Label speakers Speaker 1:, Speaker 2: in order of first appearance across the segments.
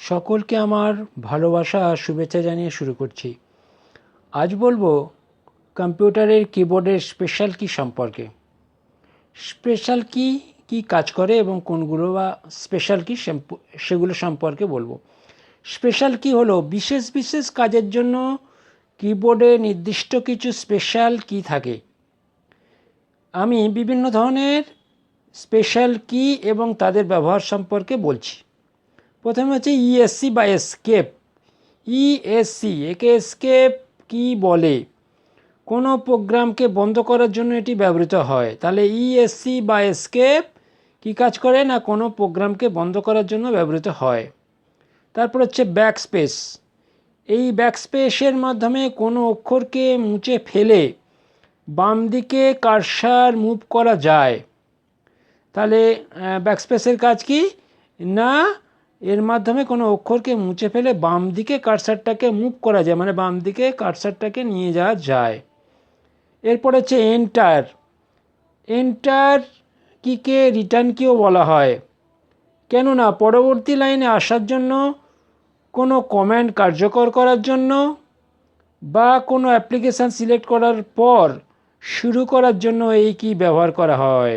Speaker 1: সকলকে আমার ভালোবাসা আর শুভেচ্ছা জানিয়ে শুরু করছি। আজ বলবো কম্পিউটারের কিবোর্ডের স্পেশাল কি সম্পর্কে। স্পেশাল কি কি কাজ করে এবং কোনগুলো বা স্পেশাল কি সেগুলো সম্পর্কে বলবো। স্পেশাল কি হলো বিশেষ বিশেষ কাজের জন্য কিবোর্ডে নির্দিষ্ট কিছু স্পেশাল কি থাকে। আমি বিভিন্ন ধরনের স্পেশাল কি এবং তাদের ব্যবহার সম্পর্কে বলছি। প্রথমে হচ্ছে ইএসসি বা এসকেপ। ইএসসি একে এসকেপ কি বলে, কোনো প্রোগ্রামকে বন্ধ করার জন্য এটি ব্যবহৃত হয়। তাহলে ইএসসি বা এসকেপ কি কাজ করে না, কোনো প্রোগ্রামকে বন্ধ করার জন্য ব্যবহৃত হয়। তারপর হচ্ছে ব্যাকস্পেস। এই ব্যাকস্পেসের মাধ্যমে কোনো অক্ষরকে মুছে ফেলে বাম দিকে কার্সার মুভ করা যায়। তাহলে ব্যাকস্পেসের কাজ কি না, এর মাধ্যমে কোনো অক্ষরকে মুছে ফেলে বাম দিকে কার্সারটাকে মুভ করা যায়, মানে বাম দিকে কার্সারটাকে নিয়ে যাওয়া যায়। এরপর হচ্ছে এন্টার। এন্টার কিকে রিটার্ন কিও বলা হয়, কেননা পরবর্তী লাইনে আসার জন্য, কোনো কমান্ড কার্যকর করার জন্য বা কোনো অ্যাপ্লিকেশান সিলেক্ট করার পর শুরু করার জন্য এই কি ব্যবহার করা হয়।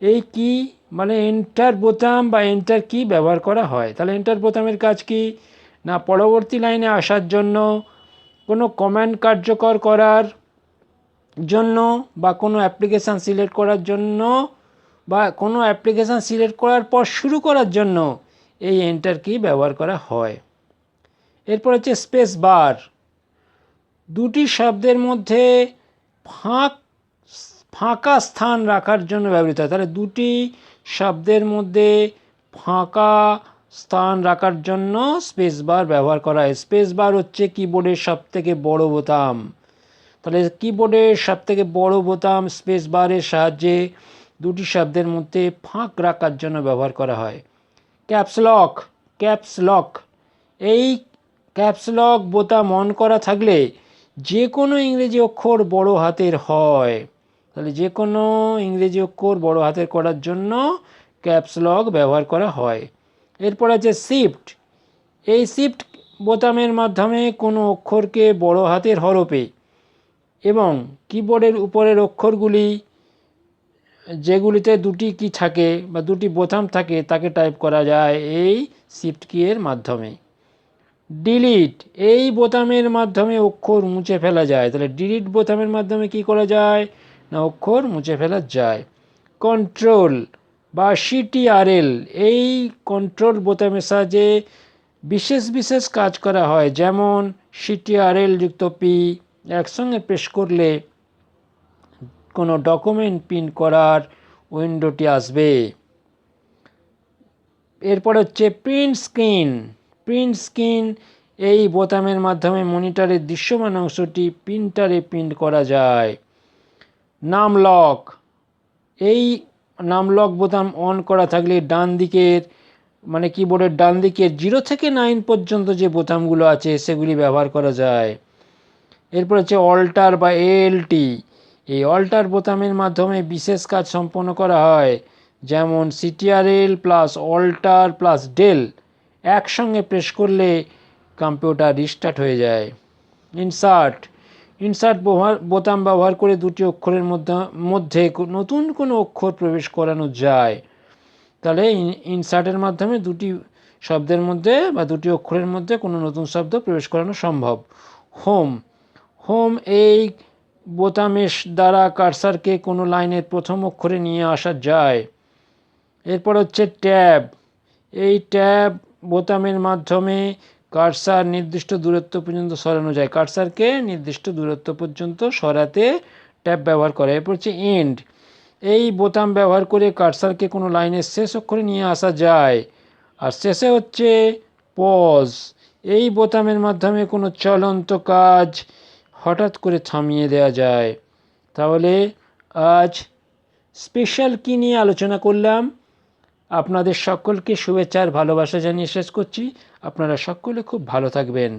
Speaker 1: এই কি মানে এন্টার বোতাম বা এন্টার কি ব্যবহার করা হয়। তাহলে এন্টার বোতামের কাজ কি না, পরবর্তী লাইনে আসার জন্য, কোনো কমান্ড কার্যকর করার জন্য বা কোনো অ্যাপ্লিকেশান সিলেক্ট করার জন্য বা কোনো অ্যাপ্লিকেশান সিলেক্ট করার পর শুরু করার জন্য এই এন্টার কি ব্যবহার করা হয়। এরপর হচ্ছে স্পেস বার। দুটি শব্দের মধ্যে ফাঁকা স্থান রাখার জন্য ব্যবহৃত হয়। তাহলে দুটি শব্দের মধ্যে ফাঁকা স্থান রাখার জন্য স্পেস বার ব্যবহার করা হয়। স্পেস বার হচ্ছে কিবোর্ডের সবথেকে বড় বোতাম। তাহলে কিবোর্ডের সবথেকে বড় বোতাম স্পেস বারের সাহায্যে দুটি শব্দের মধ্যে ফাঁক রাখার জন্য ব্যবহার করা হয়। ক্যাপসলক। ক্যাপসলক এই ক্যাপসলক বোতাম অন করা থাকলে যে কোনো ইংরেজি অক্ষর বড় হাতের হয়। তাহলে যে কোনো ইংরেজি অক্ষর বড় হাতের করার জন্য ক্যাপসলক ব্যবহার করা হয়। এরপর আছে শিফট। এই শিফট বোতামের মাধ্যমে কোনো অক্ষরকে বড় হাতের হরফে এবং কিবোর্ডের উপরের অক্ষরগুলি যেগুলিতে দুটি কি থাকে বা দুটি বোতাম থাকে তাকে টাইপ করা যায় এই শিফট কি এর মাধ্যমে। ডিলিট এই বোতামের মাধ্যমে অক্ষর মুছে ফেলা যায়। তাহলে ডিলিট বোতামের মাধ্যমে কি করা যায় না, অক্ষর মুছে ফেলা যায়। কন্ট্রোল বা সিটিআরএল এই কন্ট্রোল বোতামের সাহায্যে বিশেষ বিশেষ কাজ করা হয়, যেমন সিটিআরএল যুক্ত পি একসঙ্গে প্রেস করলে কোনো ডকুমেন্ট প্রিন্ট করার উইন্ডোটি আসবে। এরপর হচ্ছে প্রিন্ট স্ক্রিন। প্রিন্ট স্ক্রিন এই বোতামের মাধ্যমে মনিটরের দৃশ্যমান অংশটি প্রিন্টারে প্রিন্ট করা যায়। নাম লক। এই নাম লক বোতাম অন করা থাকলে ডান দিকের মানে কিবোর্ডের ডান দিকের 0 থেকে 9 পর্যন্ত যে বোতামগুলো আছে সেগুলি ব্যবহার করা যায়। এরপর হচ্ছে অল্টার বা এএলটি। এই অল্টার বোতামের মাধ্যমে বিশেষ কাজ সম্পন্ন করা হয়, যেমন CTRL plus alter plus del একসঙ্গে প্রেস করলে কম্পিউটার রিস্টার্ট হয়ে যায়। ইনসার্ট। ইনসার্ট বোতাম ব্যবহার করে দুটি অক্ষরের মধ্যে নতুন কোনো অক্ষর প্রবেশ করানো যায়। তাহলে ইনসার্টের মাধ্যমে দুটি শব্দের মধ্যে বা দুটি অক্ষরের মধ্যে কোনো নতুন শব্দ প্রবেশ করানো সম্ভব। হোম। হোম এই বোতামের দ্বারা কার্সারকে কোনো লাইনের প্রথম অক্ষরে নিয়ে আসা যায়। এরপর হচ্ছে ট্যাব। এই ট্যাব বোতামের মাধ্যমে কার্সার নির্দিষ্ট দূরত্ব পর্যন্ত সরানো যায়। কার্সারকে নির্দিষ্ট দূরত্ব পর্যন্ত সরাতে ট্যাব ব্যবহার করে। এরপর হচ্ছে এন্ড। এই বোতাম ব্যবহার করে কার্সারকে কোনো লাইনের শেষ অক্ষরে নিয়ে আসা যায়। আর শেষে হচ্ছে পজ। এই বোতামের মাধ্যমে কোনো চলন্ত কাজ হঠাৎ করে থামিয়ে দেওয়া যায়। তাহলে আজ স্পেশাল কি নিয়ে আলোচনা করলাম। আপনাদের সকলকে শুভেচ্ছা আর ভালোবাসা জানিয়ে শেষ করছি। আপনারা সকলে খুব ভালো থাকবেন।